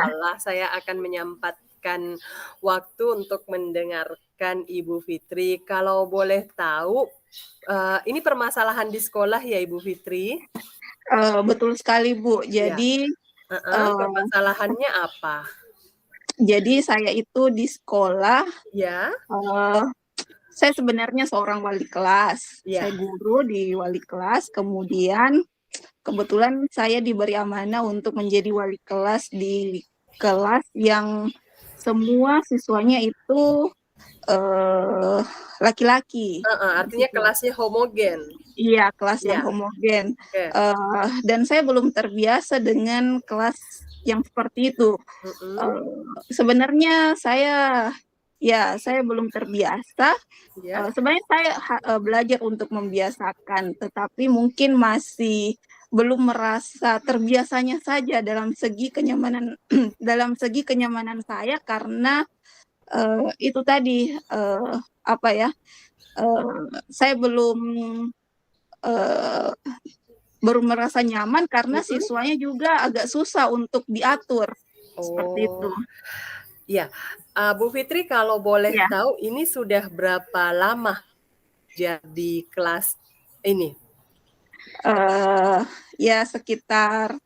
Iya. sekolah, saya akan menyempatkan waktu untuk mendengarkan Ibu Fitri. Kalau boleh tahu, ini permasalahan di sekolah ya, Ibu Fitri? Betul sekali, Bu. Iya. Heeh, Eee, permasalahannya apa? jadi saya itu di sekolah, Ya? eee, saya sebenarnya seorang wali kelas. Iya. Saya guru di wali kelas, kemudian kebetulan saya diberi amanah untuk menjadi wali kelas di kelas yang semua siswanya itu, eee, laki-laki, Heeh, artinya gitu. kelasnya homogen? Iya, kelas yang Iya. homogen, Oke. dan saya belum terbiasa dengan kelas yang seperti itu. Mhm. Sebenarnya saya belum terbiasa, Iya. sebenarnya saya belajar untuk membiasakan, tetapi mungkin masih belum merasa terbiasanya saja dalam segi kenyamanan dalam segi kenyamanan saya karena, itu tadi, apa ya, saya eee, belum merasa nyaman karena Mhm. siswanya juga agak susah untuk diatur, seperti itu. Oh, iya. Bu Fitri kalau boleh Ya, tahu ini sudah berapa lama jadi kelas ini? eee, ya sekitar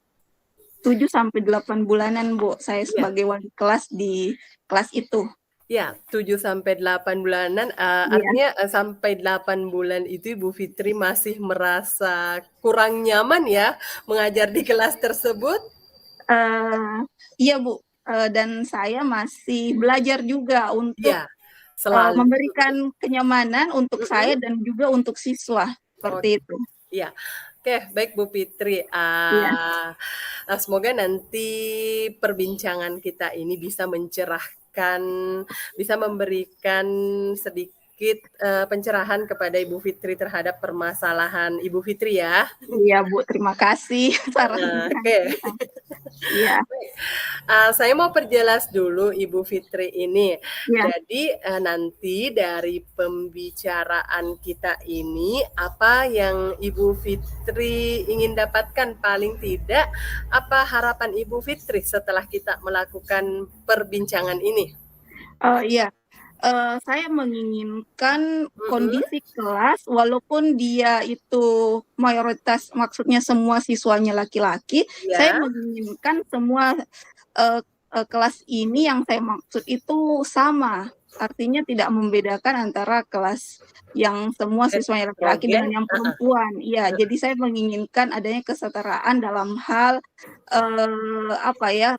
7 sampai 8 bulanan, Bu, saya Iya. sebagai wali kelas di kelas itu. Ya, 7 sampai 8 bulanan, Iya, artinya, sampai 8 bulan itu Ibu Fitri masih merasa kurang nyaman ya mengajar di kelas tersebut? eee, iya, Bu, dan saya masih belajar juga untuk, Iya, selalu. memberikan kenyamanan untuk saya Mhm. dan juga untuk siswa, Oh, seperti itu. iya. Oke, baik Bu Fitri, Iya, semoga nanti perbincangan kita ini bisa mencerahkan, bisa memberikan sedikit, pencerahan kepada Ibu Fitri terhadap permasalahan Ibu Fitri ya. iya, Bu, terima kasih sarannya. Oke. Iya, Saya mau perjelas dulu Ibu Fitri ini. iya. Jadi, nanti dari pembicaraan kita ini, apa yang Ibu Fitri ingin dapatkan paling tidak, apa harapan Ibu Fitri setelah kita melakukan perbincangan ini? Iya, saya menginginkan Mhm, kondisi kelas walaupun dia itu mayoritas maksudnya semua siswanya laki-laki, saya iya, menginginkan semua, eee kelas ini yang saya maksud itu sama. Artinya tidak membedakan antara kelas yang semua siswanya laki-laki heterogen, dengan yang heeh, perempuan. Iya, jadi saya menginginkan adanya kesetaraan dalam hal, apa ya,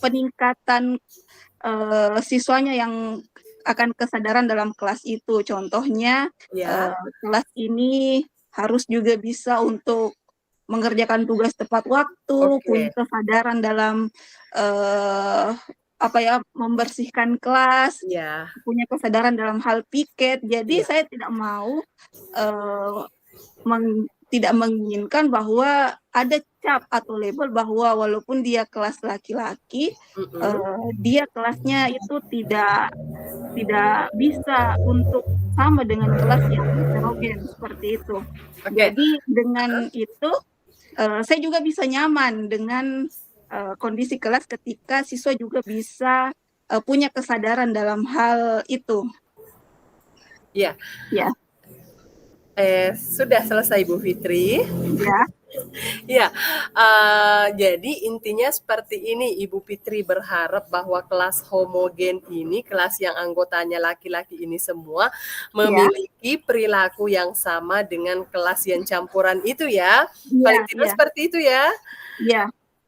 peningkatan siswanya yang akan kesadaran dalam kelas itu. Contohnya, iya, kelas ini harus juga bisa untuk mengerjakan tugas tepat waktu, punya oke, kesadaran dalam, eee, apa ya, membersihkan kelas, iya, punya kesadaran dalam hal piket. Jadi iya, saya tidak mau, eee tidak menginginkan bahwa ada cap atau label bahwa walaupun dia kelas laki-laki, mhm, dia kelasnya itu tidak bisa untuk sama dengan kelas yang heterogen, seperti itu. oke, Jadi dengan itu, saya juga bisa nyaman dengan, kondisi kelas ketika siswa juga bisa, punya kesadaran dalam hal itu. iya. Ya, Sudah selesai Bu Fitri? ya, Iya, jadi intinya seperti ini, Ibu Fitri berharap bahwa kelas homogen ini, kelas yang anggotanya laki-laki ini semua ya, memiliki perilaku yang sama dengan kelas yang campuran itu ya? iya, Paling tidak iya, seperti itu ya? iya,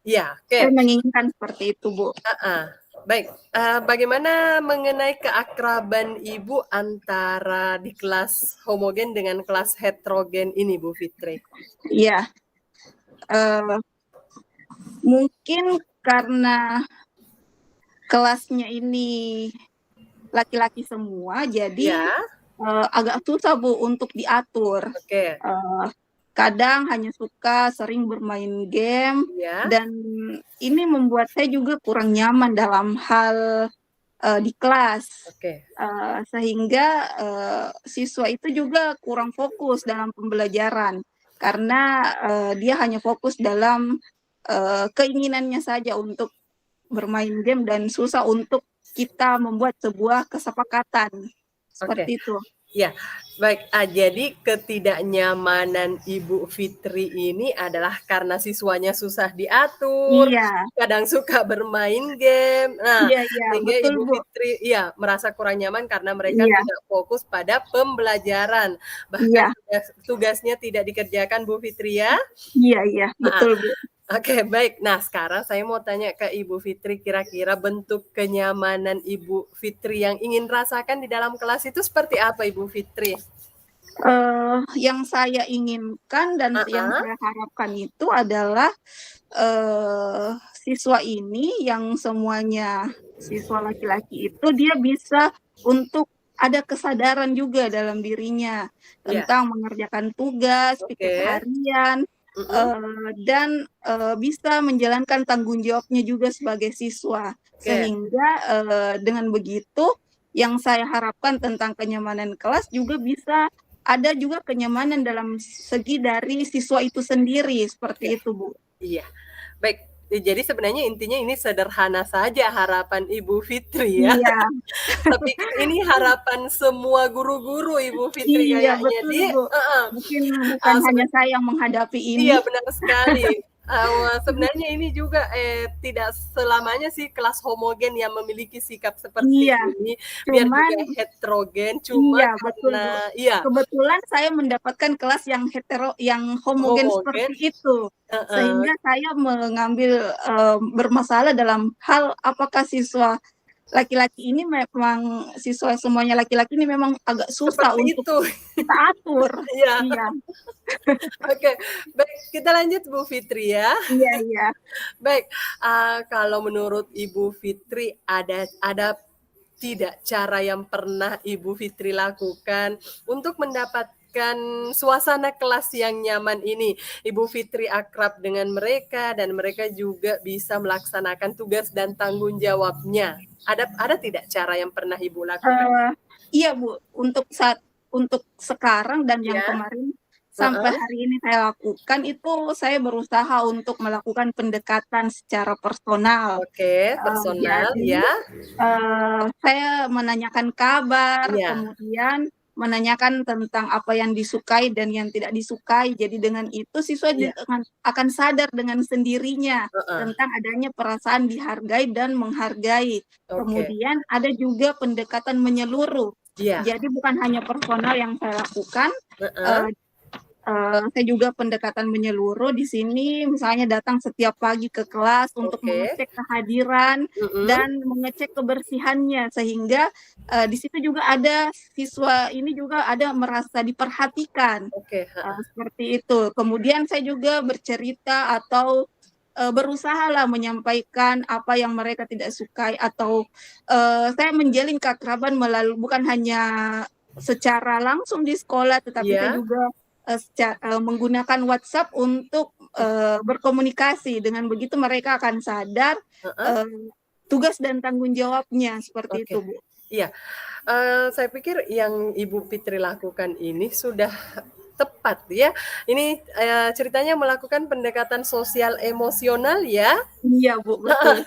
Iya, saya oke, menginginkan seperti itu, Bu. heeh. Baik, bagaimana mengenai keakraban Ibu antara di kelas homogen dengan kelas heterogen ini, Bu Fitri? Iya, eee, mungkin karena kelasnya ini laki-laki semua, jadi, Ya, agak susah, Bu, untuk diatur. oke, Eee, Kadang hanya suka sering bermain game ya, dan ini membuat saya juga kurang nyaman dalam hal, di kelas. oke. Sehingga, siswa itu juga kurang fokus dalam pembelajaran karena, dia hanya fokus dalam, keinginannya saja untuk bermain game dan susah untuk kita membuat sebuah kesepakatan. Oke. Seperti itu. Ya, baik. Jadi ketidaknyamanan Ibu Fitri ini adalah karena siswanya susah diatur, Iya. kadang suka bermain game. Nah, Iya iya, sehingga betul, Ibu Bu. Fitri merasa kurang nyaman karena mereka Iya. tidak fokus pada pembelajaran. Bahkan Iya. tugasnya tidak dikerjakan, Bu Fitri ya? Iya iya, betul, Bu. Oke, baik. Nah, sekarang saya mau tanya ke Ibu Fitri, kira-kira bentuk kenyamanan Ibu Fitri yang ingin rasakan di dalam kelas itu seperti apa, Ibu Fitri? Yang saya inginkan dan yang saya harapkan itu adalah siswa ini yang semuanya siswa laki-laki itu dia bisa untuk ada kesadaran juga dalam dirinya tentang mengerjakan tugas, pikir harian, dan bisa menjalankan tanggung jawabnya juga sebagai siswa. Sehingga dengan begitu yang saya harapkan tentang kenyamanan kelas juga bisa ada juga kenyamanan dalam segi dari siswa itu sendiri, seperti itu, Bu. Iya, baik. Jadi sebenarnya intinya ini sederhana saja harapan Ibu Fitri ya. Iya. Tapi ini harapan semua guru-guru Ibu Fitri Iya, kayaknya. betul, Bu. Mungkin bukan hanya saya yang menghadapi ini. Iya, benar sekali. Sebenarnya ini juga tidak selamanya sih kelas homogen yang memiliki sikap seperti ini. Biar juga heterogen, cuma iya, betul, Bu. Kebetulan saya mendapatkan kelas yang homogen seperti itu. Sehingga saya mengambil bermasalah dalam hal apakah siswa laki-laki ini memang siswa semuanya laki-laki ini memang agak susah seperti untuk itu. kita atur. Iya. Iya. Oke, baik, kita lanjut Bu Fitri ya. Iya iya. Baik, kalau menurut Ibu Fitri ada tidak cara yang pernah Ibu Fitri lakukan untuk mendapatkan suasana kelas yang nyaman ini? Ibu Fitri akrab dengan mereka dan mereka juga bisa melaksanakan tugas dan tanggung jawabnya. Ada tidak cara yang pernah Ibu lakukan? Iya, Bu. Untuk sekarang dan yang kemarin sampai hari ini saya lakukan itu saya berusaha untuk melakukan pendekatan secara personal. Oke, personal jadi, ya. Saya menanyakan kabar, kemudian menanyakan tentang apa yang disukai dan yang tidak disukai. Jadi dengan itu siswa akan sadar dengan sendirinya tentang adanya perasaan dihargai dan menghargai. Kemudian ada juga pendekatan menyeluruh. Jadi bukan hanya personal yang saya lakukan, saya juga pendekatan menyeluruh di sini, misalnya datang setiap pagi ke kelas untuk mengecek kehadiran dan mengecek kebersihannya, sehingga di situ juga ada siswa ini juga ada merasa diperhatikan. Seperti itu. Kemudian saya juga bercerita atau berusahalah menyampaikan apa yang mereka tidak sukai atau saya menjalin keakraban melalui bukan hanya secara langsung di sekolah, tetapi saya juga menggunakan WhatsApp untuk berkomunikasi. Dengan begitu mereka akan sadar tugas dan tanggung jawabnya, seperti itu, Bu. Iya, saya pikir yang Ibu Fitri lakukan ini sudah tepat ya. Ini ceritanya melakukan pendekatan sosial emosional ya. Iya, Bu, betul.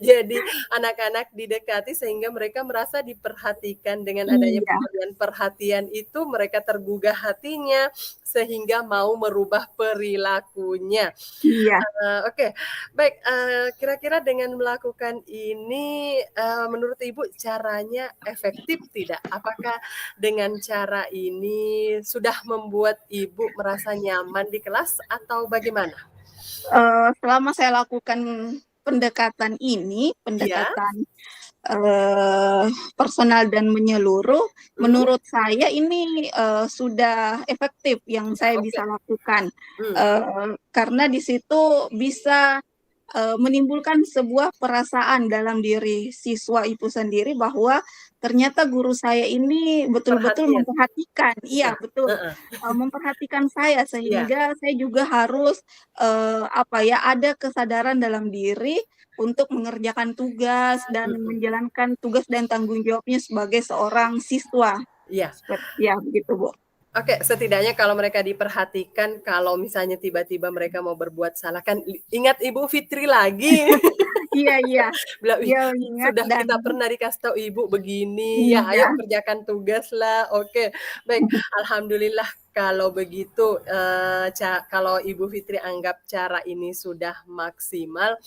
Jadi anak-anak didekati sehingga mereka merasa diperhatikan. Dengan adanya pemberian perhatian itu mereka tergugah hatinya sehingga mau merubah perilakunya. Iya. Oke, baik. Kira-kira dengan melakukan ini, menurut Ibu caranya efektif tidak? Apakah dengan cara ini sudah membuat Ibu merasa nyaman di kelas atau bagaimana? Selama saya lakukan pendekatan personal dan menyeluruh, menurut saya ini sudah efektif yang saya bisa lakukan. Karena di situ bisa menimbulkan sebuah perasaan dalam diri siswa itu sendiri bahwa ternyata guru saya ini betul-betul memperhatikan. Iya, betul. Memperhatikan saya sehingga saya juga harus ada kesadaran dalam diri untuk mengerjakan tugas dan menjalankan tugas dan tanggung jawabnya sebagai seorang siswa. Iya. Ya, begitu, Bu. Oke, setidaknya kalau mereka diperhatikan, kalau misalnya tiba-tiba mereka mau berbuat salah, kan ingat Ibu Fitri lagi. Iya iya, Bilang, "Ih, dia mengingat sudah dan kita pernah dikasih tahu ibu begini, ya iya, ayo kerjakan tugaslah." Oke, baik. Alhamdulillah kalau begitu, kalau Ibu Fitri anggap cara ini sudah maksimal,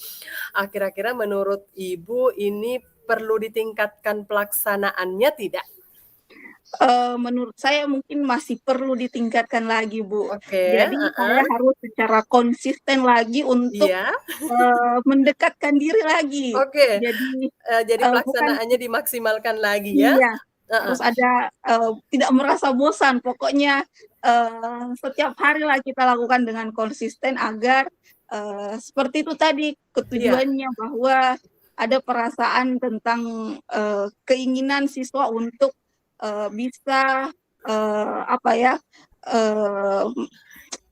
kira-kira menurut Ibu ini perlu ditingkatkan pelaksanaannya tidak? menurut saya mungkin masih perlu ditingkatkan lagi, Bu. Oke, Jadi saya heeh, harus secara konsisten lagi untuk, iya, mendekatkan diri lagi. oke, Jadi, jadi bukan pelaksanaannya dimaksimalkan lagi ya? iya, Heeh, harus ada, tidak merasa bosan, pokoknya, setiap hari lah kita lakukan dengan konsisten agar, seperti itu tadi, iya, ketujuannya bahwa ada perasaan tentang, keinginan siswa untuk, bisa, apa ya, eee,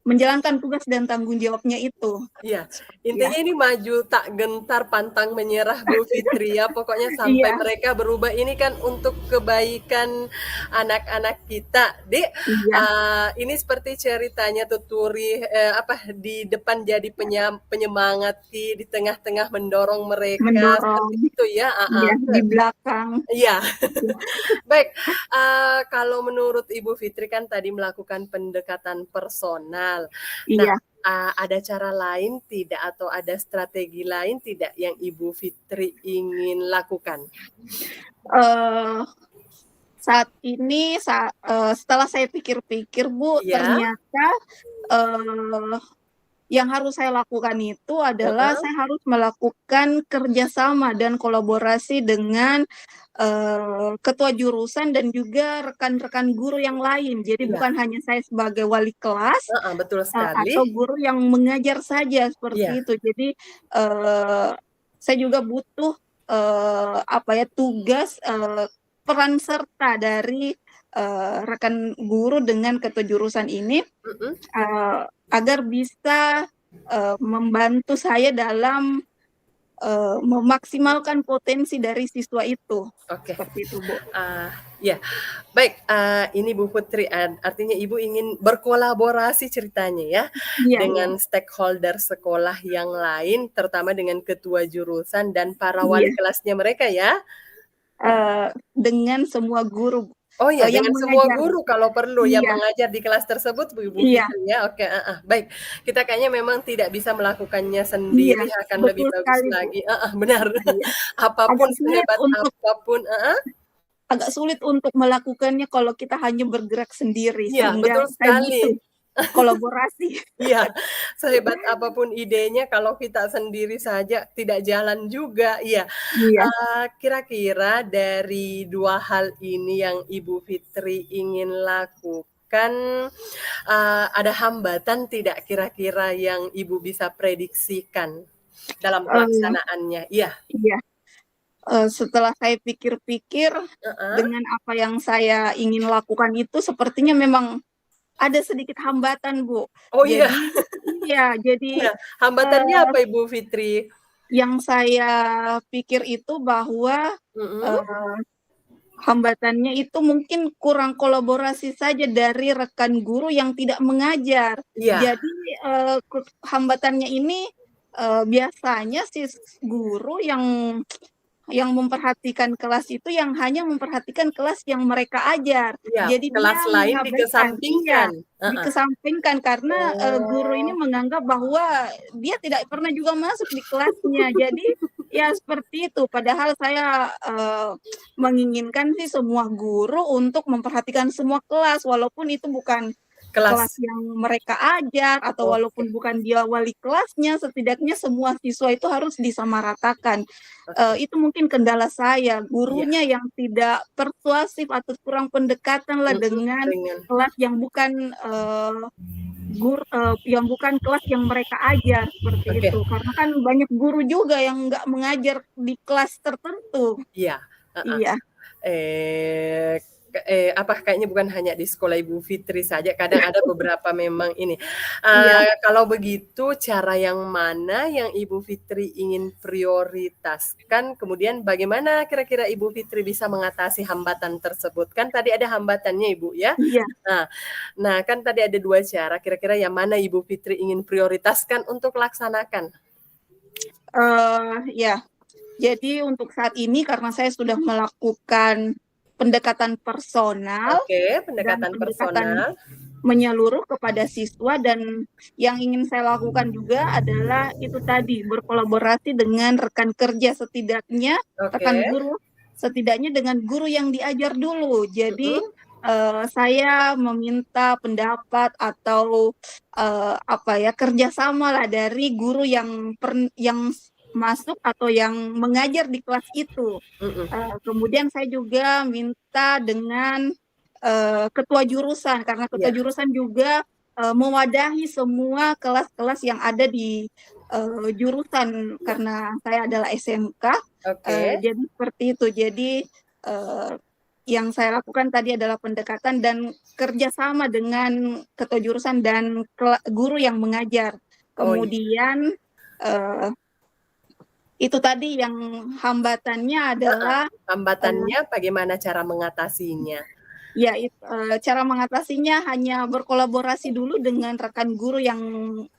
menjalankan tugas dan tanggung jawabnya itu. iya. Ya, Intinya ini maju tak gentar pantang menyerah Bu Fitri ya, pokoknya sampai iya mereka berubah ini kan untuk kebaikan anak-anak kita. Dik, iya, ini seperti ceritanya Tuturi, di depan jadi penyemangati, di tengah-tengah mendorong mereka, mendorong, seperti itu ya? iya, di belakang, Iya. Baik, kalau menurut Ibu Fitri kan tadi melakukan pendekatan personal. Nah, iya, ada cara lain tidak atau ada strategi lain tidak yang Ibu Fitri ingin lakukan? eee saat ini setelah saya pikir-pikir, Bu, Iya, ternyata, eee, yang harus saya lakukan itu adalah heeh, saya harus melakukan kerjasama dan kolaborasi dengan, ketua jurusan dan juga rekan-rekan guru yang lain. Jadi iya, bukan hanya saya sebagai wali kelas, heeh, betul sekali. atau guru yang mengajar saja, Iya, seperti itu. Jadi, eee, saya juga butuh, apa ya, tugas, peran serta dari, rekan guru dengan kejurusan ini, mhm, agar bisa, membantu saya dalam, memaksimalkan potensi dari siswa itu, oke. seperti itu, Bu. Eee, iya, baik, ini Bu Putri, artinya Ibu ingin berkolaborasi ceritanya ya, Iya iya dengan stakeholder sekolah yang lain, terutama dengan ketua jurusan dan para wali iya, kelasnya mereka ya? dengan semua guru, Oh ya, yang dengan semua mengajar. guru kalau perlu yang Iya mengajar di kelas tersebut Bu Ibu iya Fitri ya? Oke, heeh, baik. Kita kayaknya memang tidak bisa melakukannya iya, sendiri, akan lebih betul bagus sekali, Bu. lagi heeh, benar. Iya, Apapun agak sulit sehebat untuk apapun heeh? agak sulit untuk melakukannya kalau kita hanya bergerak sendiri, Iya, sehingga betul saya sekali. butuh kolaborasi. Iya, sehebat apapun idenya kalau kita sendiri saja tidak jalan juga, iya. Iya, Kira-kira dari 2 hal ini yang Ibu Fitri ingin lakukan, ada hambatan tidak kira-kira yang Ibu bisa prediksikan dalam eee, pelaksanaannya? Iya, iya, setelah saya pikir-pikir, heeh. dengan apa yang saya ingin lakukan itu sepertinya memang ada sedikit hambatan, Bu. Oh iya Jadi iya, jadi, iya, hambatannya eee, apa Ibu Fitri? yang saya pikir itu bahwa, Mhm, eee, hambatannya itu mungkin kurang kolaborasi saja dari rekan guru yang tidak mengajar. iya Jadi, hambatannya ini, biasanya guru yang memperhatikan kelas itu yang hanya memperhatikan kelas yang mereka ajar. iya, Jadi dia kelas lain mengabaikan iya, dikesampingkan, heeh. dikesampingkan karena, guru ini Oh. menganggap bahwa dia tidak pernah juga masuk di kelasnya. Jadi, ya seperti itu. Padahal saya, menginginkan sih semua guru untuk memperhatikan semua kelas, walaupun itu bukan kelas Kelas, yang mereka ajar atau oke walaupun bukan dia wali kelasnya, setidaknya semua siswa itu harus disamaratakan. oke, Itu mungkin kendala saya, iya, gurunya yang tidak persuasif atau kurang pendekatanlah dengan dengan kelas yang bukan, yang bukan kelas yang mereka ajar, seperti oke, itu. Karena kan banyak guru juga yang nggak mengajar di kelas tertentu. iya, heeh. Iya Eee, kayaknya bukan hanya di sekolah Ibu Fitri saja, kadang ada beberapa memang ini. iya, Kalau begitu cara yang mana yang Ibu Fitri ingin prioritaskan, kemudian bagaimana kira-kira Ibu Fitri bisa mengatasi hambatan tersebut? Kan tadi ada hambatannya Ibu ya. iya. Nah nah kan tadi ada 2 cara, kira-kira yang mana Ibu Fitri ingin prioritaskan untuk laksanakan? Ya, jadi untuk saat ini karena saya sudah melakukan pendekatan personal Oke, dan pendekatan pendekatan personal. menyeluruh kepada siswa, dan yang ingin saya lakukan juga adalah itu tadi, berkolaborasi dengan rekan kerja, setidaknya Oke. rekan guru, setidaknya dengan guru yang diajar dulu. Jadi Mm-mm. saya meminta pendapat atau apa ya, kerjasama lah dari guru yang masuk atau yang mengajar di kelas itu. Mm-mm. Kemudian saya juga minta dengan ketua jurusan, karena ketua Ya, jurusan juga mewadahi semua kelas-kelas yang ada di jurusan, karena saya adalah SMK. oke. Jadi seperti itu. Jadi eh, yang saya lakukan tadi adalah pendekatan dan kerjasama dengan ketua jurusan dan guru yang mengajar. Oh iya. Kemudian eh, itu tadi yang hambatannya Heeh. adalah eh, Hambatannya bagaimana cara mengatasinya? ya, cara mengatasinya hanya berkolaborasi dulu dengan rekan guru yang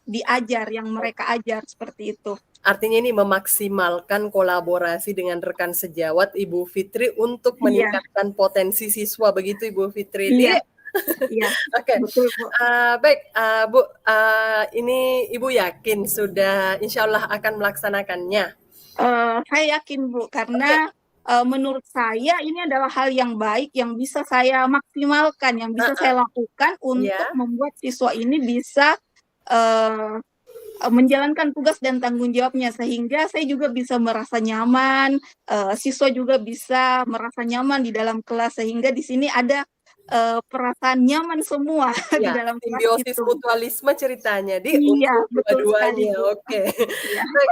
diajar, yang mereka ajar, seperti itu. Artinya ini memaksimalkan kolaborasi dengan rekan sejawat Ibu Fitri untuk Iya, meningkatkan potensi siswa, begitu Ibu Fitri. Di, iya, iya, oke. betul, Bu. Baik, Bu, ini Ibu yakin sudah insya Allah akan melaksanakannya? Saya yakin, Bu, Oke, karena menurut saya ini adalah hal yang baik yang bisa saya maksimalkan, yang bisa saya lakukan untuk ya. membuat siswa ini bisa eh, menjalankan tugas dan tanggung jawabnya, sehingga saya juga bisa merasa nyaman, siswa juga bisa merasa nyaman di dalam kelas, sehingga di sini ada perasaan nyaman semua di Ya, dalam kelas simbiosis itu. mutualisme ceritanya, di Iya, untuk betul sekali, dua-duanya, Bu. oke. Iya, Baik,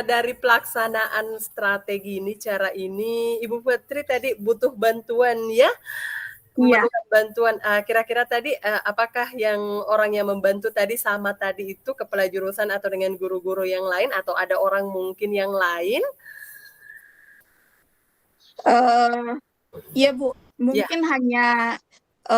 dari pelaksanaan strategi ini, cara ini, Ibu Putri tadi butuh bantuan ya? iya. Memerlukan bantuan, kira-kira tadi, apakah yang orang yang membantu tadi sama tadi itu kepala jurusan atau dengan guru-guru yang lain atau ada orang mungkin yang lain? Eh, iya, Bu. Ya, Mungkin hanya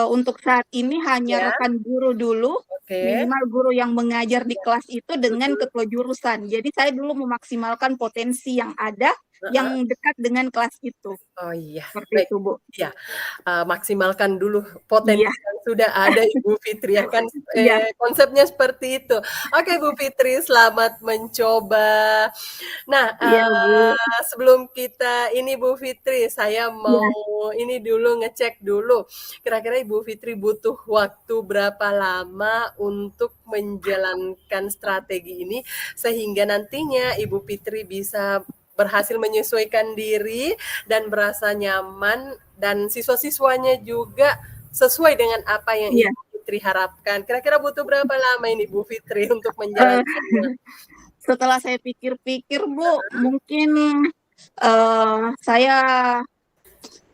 untuk saat ini hanya ya, rekan guru dulu, oke, minimal guru yang mengajar di ya, kelas itu dengan mhm, ketua jurusan. Jadi saya dulu memaksimalkan potensi yang ada yang heeh. dekat dengan kelas itu. Oh iya, Seperti baik. itu, Bu. Iya, maksimalkan dulu Iya, potensi yang sudah ada Ibu Fitri ya kan, iya, konsepnya seperti itu. Oke Bu Fitri, selamat mencoba. Nah, iya, Bu. sebelum kita ini Bu Fitri, saya mau Iya. ini dulu, ngecek dulu, kira-kira Ibu Fitri butuh waktu berapa lama untuk menjalankan strategi ini, sehingga nantinya Ibu Fitri bisa berhasil menyesuaikan diri dan berasa nyaman dan siswa-siswanya juga sesuai dengan apa yang Iya. Ibu Fitri harapkan. Kira-kira butuh berapa lama ini Bu Fitri untuk Eh, menjalankannya? setelah saya pikir-pikir, Bu, mungkin saya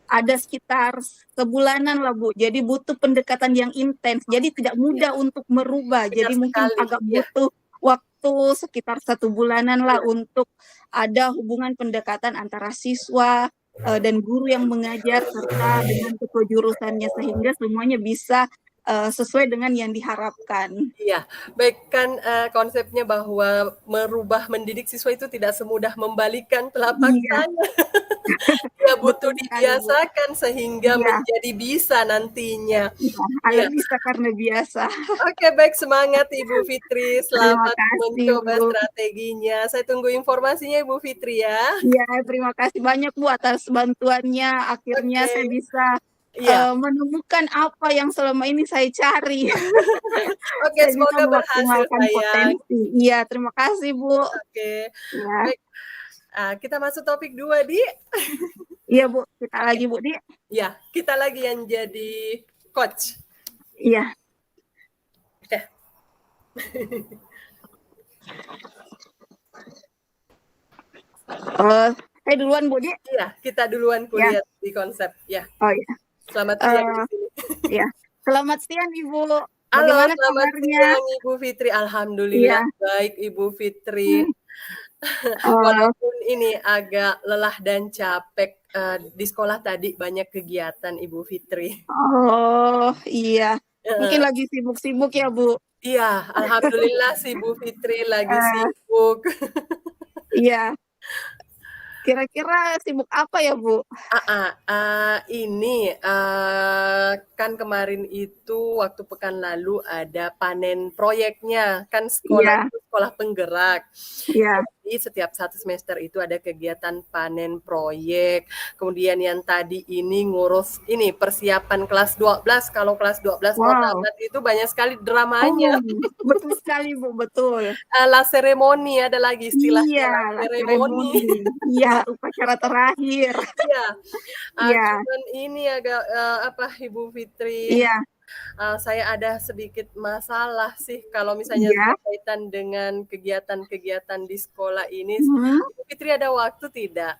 ada sekitar sebulanan lah, Bu. Jadi butuh pendekatan yang intens. Jadi tidak Ya, mudah untuk merubah. benar Jadi mungkin sekali. agak Ya, butuh waktu sekitar 1 bulanan lah ya. untuk ada hubungan pendekatan antara siswa dan guru yang mengajar serta dengan ketua jurusannya, sehingga semuanya bisa sesuai dengan yang diharapkan. Iya, baik kan, konsepnya bahwa merubah mendidik siswa itu tidak semudah membalikan telapak Iya, tangan. Ya butuh betul sekali, Bu. dibiasakan sehingga Iya, menjadi bisa nantinya. iya. Iya. Alat bisa karena biasa. Oke, baik, semangat Ibu Fitri, Terima selamat kasih, mencoba Bu. strateginya. Saya tunggu informasinya Ibu Fitri ya. Iya, terima kasih banyak, Bu, atas bantuannya. Akhirnya Oke, saya bisa iya. menemukan apa yang selama ini saya cari. Oke, Saya bisa semoga berhasil memaksimalkan sayang. potensi. Iya, terima kasih, Bu. Oke, Ya, baik, kita masuk topik 2 Di. iya, Bu. Kita Oke, lagi, Bu, Di. ya kita lagi yang jadi coach. Iya. Oke. Saya duluan, Bu, Di. Iya, kita duluan Ya. kuliah di konsep. Ya, Oh, iya. selamat siang di Eh, sini. ya. Selamat siang, Ibu. Halo, Bagaimana selamat kabarnya? siang Ibu Fitri. Iya. Alhamdulillah baik Ibu Fitri. Hmm. Eh, Walaupun ini agak lelah dan capek, di sekolah tadi banyak kegiatan Ibu Fitri. oh, iya. Mungkin Heeh. lagi sibuk-sibuk ya, Bu. Iya, alhamdulillah sih Bu Fitri lagi Eh, sibuk. Iya. Kira-kira sibuk apa ya, Bu? Ini kan kemarin itu waktu pekan lalu ada panen proyeknya, kan sekolah Iya, itu sekolah penggerak. iya. Jadi setiap satu semester itu ada kegiatan panen proyek. Kemudian yang tadi ini ngurus ini persiapan kelas 12. Kalau kelas 12 mau Wow. tamat itu banyak sekali dramanya. Oh, betul sekali, Bu, betul. La seremoni, ada lagi istilahnya Iya, la lah seremoni. seremoni. Iya, upacara terakhir. Iya, Iya, cuman ini agak Ibu Fitri, iya, saya ada sedikit masalah sih kalau misalnya iya. berkaitan dengan kegiatan-kegiatan di sekolah ini. Mhm. Ibu Fitri ada waktu tidak?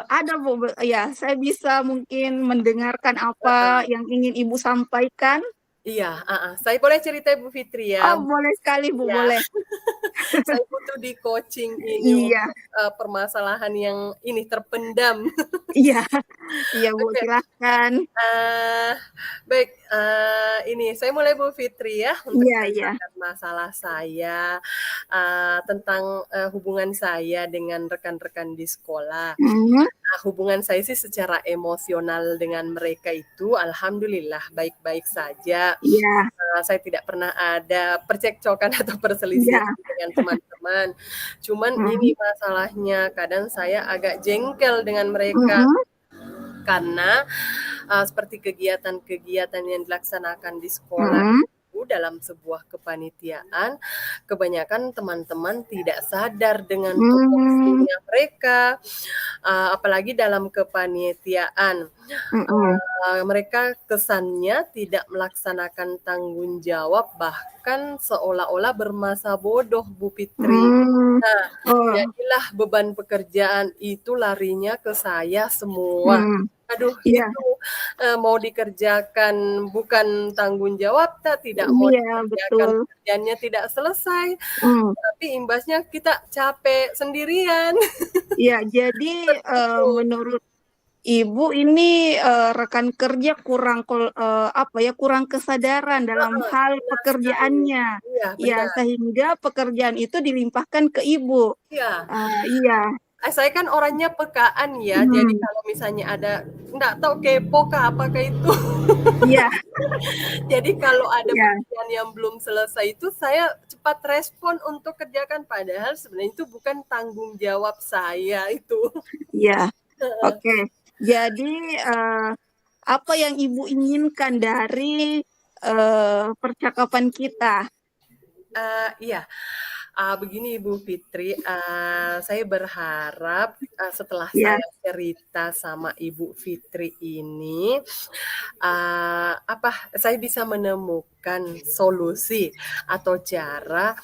Ada, Bu, iya, saya bisa mungkin mendengarkan apa Heeh. yang ingin Ibu sampaikan. Iya, saya boleh cerita Ibu Fitri ya? Oh, boleh sekali, Bu, Ya, boleh. saya butuh di-coaching ini Iya, untuk, permasalahan yang ini terpendam. iya, iya, Bu, Oke. silahkan. Eee, Baik, ini saya mulai Bu Fitri ya untuk Iya, iya. menceritakan masalah saya, tentang, hubungan saya dengan rekan-rekan di sekolah. Mhm, Hubungan saya sih secara emosional dengan mereka itu alhamdulillah baik-baik saja, iya, saya tidak pernah ada percekcokan atau perselisihan iya. dengan teman-teman. Cuman ini Mhm, masalahnya, kadang saya agak jengkel dengan mereka mhm, karena seperti kegiatan-kegiatan yang dilaksanakan di sekolah mhm, itu dalam sebuah kepanitiaan, kebanyakan teman-teman tidak sadar dengan mmm, tupoksinya mereka, apalagi dalam kepanitiaan. mhm, Mereka kesannya tidak melaksanakan tanggung jawab, bahkan seolah-olah bermasa bodoh, Bu Fitri. mmm, Nah, oh, jadilah beban pekerjaan itu larinya ke saya semua. mmm, Aduh, iya, itu, mau dikerjakan bukan tanggung jawab, tidak mau iya, dikerjakan betul. pekerjaannya tidak selesai, Mmm, tapi imbasnya kita capek sendirian. iya, jadi, Seperti itu. menurut Ibu ini, rekan kerja kurang apa ya, kurang kesadaran dalam Heeh, hal benar sekali. pekerjaannya. Iya, Ya, benar. sehingga pekerjaan itu dilimpahkan ke Ibu. Iya. Iya, Saya kan orangnya pekaan ya, jadi mhm, kalau misalnya ada nggak tahu kepo kah, apakah itu. iya, Jadi kalau ada iya, pekerjaan yang belum selesai itu saya cepat respon untuk kerjakan, padahal sebenarnya itu bukan tanggung jawab saya itu. iya. Heeh. Oke. Jadi, apa yang Ibu inginkan dari, percakapan kita? Iya, begini Ibu Fitri, saya berharap, setelah Ya, saya cerita sama Ibu Fitri ini, saya bisa menemukan solusi atau cara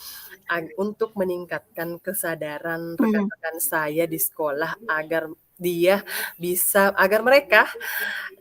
untuk meningkatkan kesadaran mhm, rekan-rekan saya di sekolah agar mereka,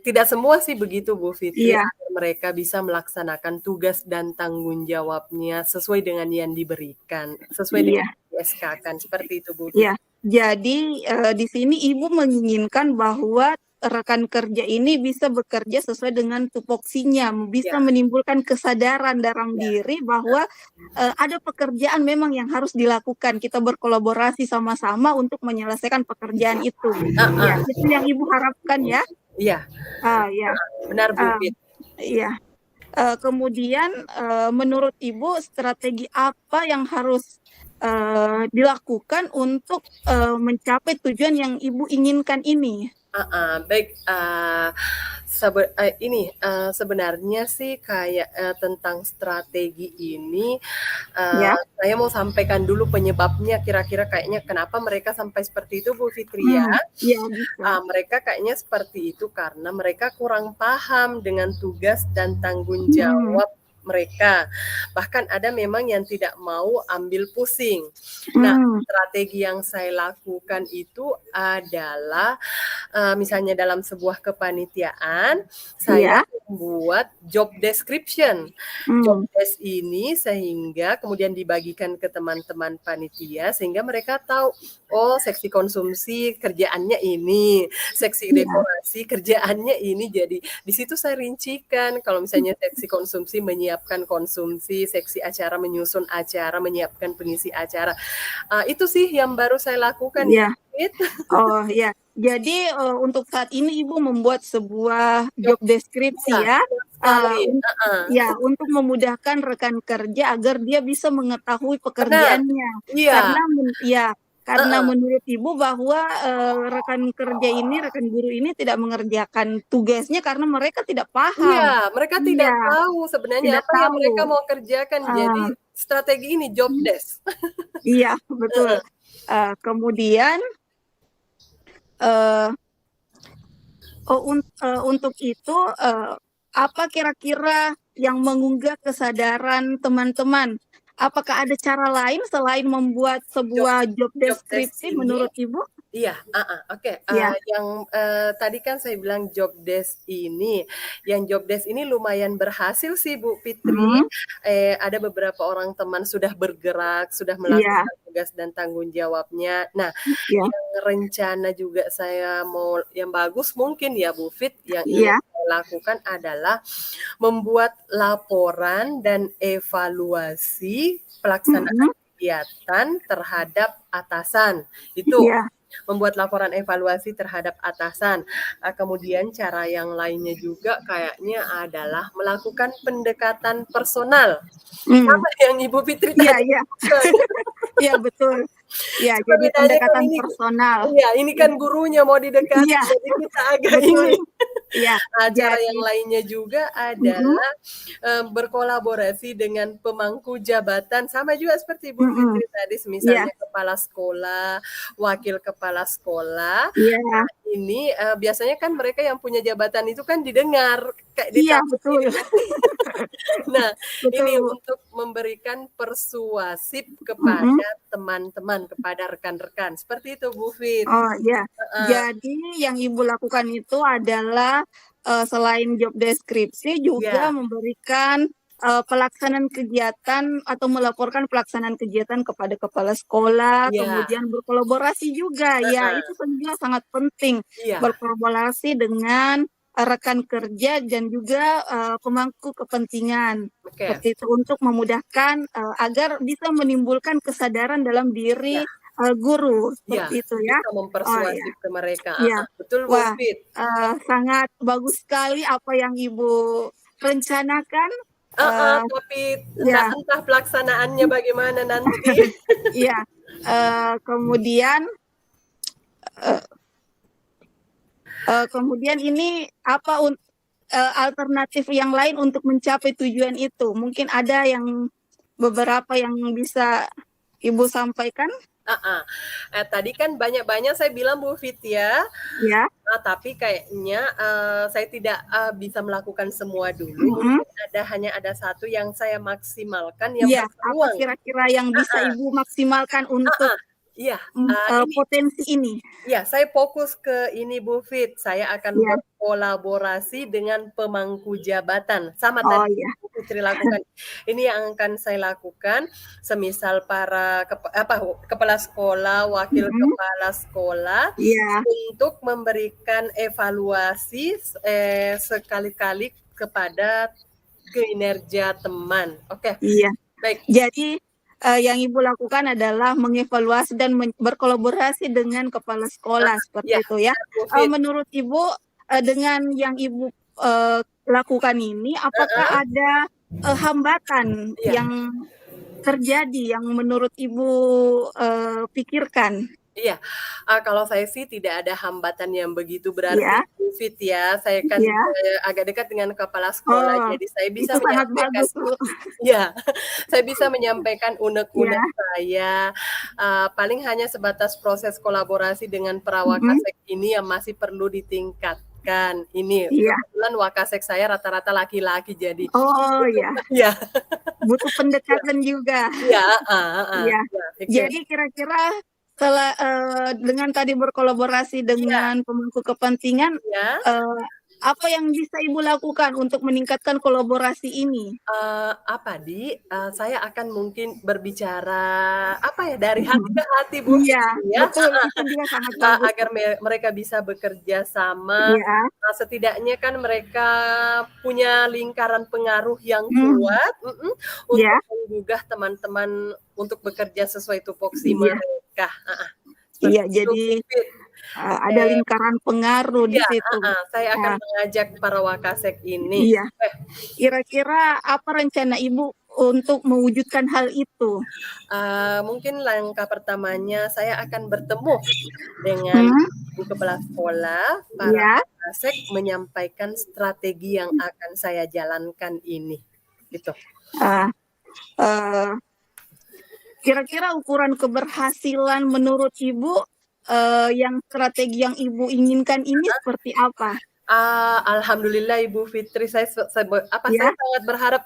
tidak semua sih begitu Bu Fitri, iya, agar mereka bisa melaksanakan tugas dan tanggung jawabnya sesuai dengan yang diberikan, sesuai dengan iya, yang di-SK-kan, seperti itu Bu iya. Fitri. Jadi, di sini Ibu menginginkan bahwa rekan kerja ini bisa bekerja sesuai dengan tupoksinya, bisa Ya, menimbulkan kesadaran dalam ya, diri bahwa, ada pekerjaan memang yang harus dilakukan, kita berkolaborasi sama-sama untuk menyelesaikan pekerjaan itu. Ya, heeh, itu yang Ibu harapkan ya? iya, Ya, benar Bu ah, Fit. iya. Kemudian, menurut Ibu strategi apa yang harus, dilakukan untuk, mencapai tujuan yang Ibu inginkan ini? Baik, sebenarnya sih kayak, tentang strategi ini, Ya, saya mau sampaikan dulu penyebabnya kira-kira kayaknya kenapa mereka sampai seperti itu Bu Fitri ya. iya bisa. Mereka kayaknya seperti itu karena mereka kurang paham dengan tugas dan tanggung Mhm, jawab mereka. Bahkan ada memang yang tidak mau ambil pusing. Nah, mmm, strategi yang saya lakukan itu adalah, misalnya dalam sebuah kepanitiaan, saya iya, membuat job description. Job mmm, desk ini sehingga kemudian dibagikan ke teman-teman panitia, sehingga mereka tahu, oh seksi konsumsi kerjaannya ini, seksi iya, dekorasi kerjaannya ini. Jadi di situ saya rincikan kalau misalnya seksi konsumsi menyiapkan menyiapkan konsumsi, seksi acara, menyusun acara, menyiapkan pengisi acara. Itu sih yang baru saya lakukan Iya. ya. Oh ya, jadi untuk saat ini Ibu membuat sebuah job deskripsi Iya, ya, betul sekali. ya untuk memudahkan rekan kerja agar dia bisa mengetahui Benar. pekerjaannya. Iya. Karena menurut Ibu bahwa rekan kerja ini, rekan guru ini tidak mengerjakan tugasnya karena mereka tidak paham. Iya, mereka tidak Iya, tahu sebenarnya tidak apa yang mereka tahu. mau kerjakan. Jadi strategi ini job desk. Iya, betul. Kemudian untuk itu apa kira-kira yang mengunggah kesadaran teman-teman? Apakah ada cara lain selain membuat sebuah job Job desk deskripsi ini menurut Ibu? iya, oke. Ya, Yang tadi kan saya bilang job desk ini lumayan berhasil sih Bu Fitri. Ada beberapa orang teman sudah bergerak, sudah iya, melakukan tugas dan tanggung jawabnya. Nah, iya, yang rencana juga saya mau yang bagus mungkin ya Bu Fit, yang iya, ingin saya lakukan adalah membuat laporan dan evaluasi pelaksanaan kegiatan terhadap atasan. Itu iya, membuat laporan evaluasi terhadap atasan. Kemudian cara yang lainnya juga kayaknya adalah melakukan pendekatan personal. Sama yang Ibu Fitri iya, tadi. iya, iya betul. Ya, Cuma jadi bedanya kan pendekatan ini, personal. iya, ini kan gurunya mau didekati, Iya, jadi kita agak betul. ini. Iya, Cara jadi yang lainnya juga adalah berkolaborasi dengan pemangku jabatan, sama juga seperti Ibu Fitri tadi, iya, misalnya kepala sekolah, wakil kepala sekolah. iya, Ini biasanya kan mereka yang punya jabatan itu kan didengar, kayak iya ditakuti. betul, Nah, ini betul. untuk memberikan persuasif kepada teman-teman, kepada rekan-rekan. Seperti itu Bu Fit. Oh ya, Heeh. jadi yang Ibu lakukan itu adalah selain job deskripsi juga Iya, memberikan pelaksanaan kegiatan atau melaporkan pelaksanaan kegiatan kepada kepala sekolah, iya, kemudian berkolaborasi juga. Ya, heeh, itu juga sangat penting iya, berkolaborasi dengan rekan kerja dan juga pemangku kepentingan. oke, Seperti itu untuk memudahkan agar bisa menimbulkan kesadaran dalam diri iya, guru, iya, seperti itu ya? bisa Oh ya, mempersuasif ke mereka, iya. betul Bu Wah, Fit. sangat bagus sekali apa yang Ibu rencanakan. Heeh, Eh, tapi ya, entah pelaksanaannya bagaimana nanti. iya. Kemudian, kemudian ini apa alternatif yang lain untuk mencapai tujuan itu? Mungkin ada yang beberapa yang bisa Ibu sampaikan, Heeh. Tadi kan banyak-banyak saya bilang Bu Fit ya, ya? tapi kayaknya, saya tidak, bisa melakukan semua dulu, mungkin hanya ada satu yang saya maksimalkan yang Iya, apa berpeluang. kira-kira yang bisa Heeh, Ibu maksimalkan untuk iya, ini potensi ini? ya, saya fokus ke ini Bu Fit, saya akan Iya. berkolaborasi dengan pemangku jabatan, sama Oh tadi iya. Bu Fitri lakukan. Ini yang akan saya lakukan, semisal para kepala sekolah, wakil kepala sekolah, Iya, untuk memberikan evaluasi, sekali-kali kepada kinerja teman. Oke, iya. baik. Jadi yang Ibu lakukan adalah mengevaluasi dan berkolaborasi dengan kepala sekolah seperti Ya, itu ya. benar, Bu Fit. Menurut Ibu dengan yang Ibu lakukan ini, apakah ada hambatan Iya. yang terjadi yang menurut Ibu pikirkan? Iya, kalau saya sih tidak ada hambatan yang begitu berarti Ya, Bu Fit ya, saya kan, ya. agak dekat dengan kepala sekolah, Oh, jadi saya bisa itu sangat menyampaikan bagus, Bu. iya, saya bisa menyampaikan Ya. unek-unek saya, paling hanya sebatas proses kolaborasi dengan Mhm. Prawakasek ini yang masih perlu ditingkatkan. Ini, Iya. kebetulan Wakasek saya rata-rata laki-laki jadi Oh ya, iya, butuh pendekatan juga. iya, heeh, Iya. iya, oke, Jadi kira-kira dengan tadi berkolaborasi iya, dengan pemangku kepentingan, iya. eee, Apa yang bisa Ibu lakukan untuk meningkatkan kolaborasi ini? Apa saya akan mungkin berbicara, apa ya, dari hati Mhm. ke hati, Bu Iya, Fitri ya, betul, heeh, itu dia sangat bagus. agar mereka bisa bekerja sama, Iya, setidaknya kan mereka punya lingkaran pengaruh yang mhm, kuat, iya untuk menggugah teman-teman untuk bekerja sesuai tupoksi iya mereka, heeh, iya, seperti itu, jadi, Bu Fit. ada Oke, lingkaran pengaruh di iya, situ. saya akan Nah, mengajak para Wakasek ini. iya, Eh, kira-kira apa rencana Ibu untuk mewujudkan hal itu? Mungkin langkah pertamanya saya akan bertemu dengan Hmm, ibu kepala sekolah, para iya, Wakasek menyampaikan strategi yang akan saya jalankan ini, gitu. eee eee, kira-kira ukuran keberhasilan menurut Ibu, yang strategi yang Ibu inginkan ini seperti apa? Alhamdulillah Ibu Fitri, saya Ya? sangat berharap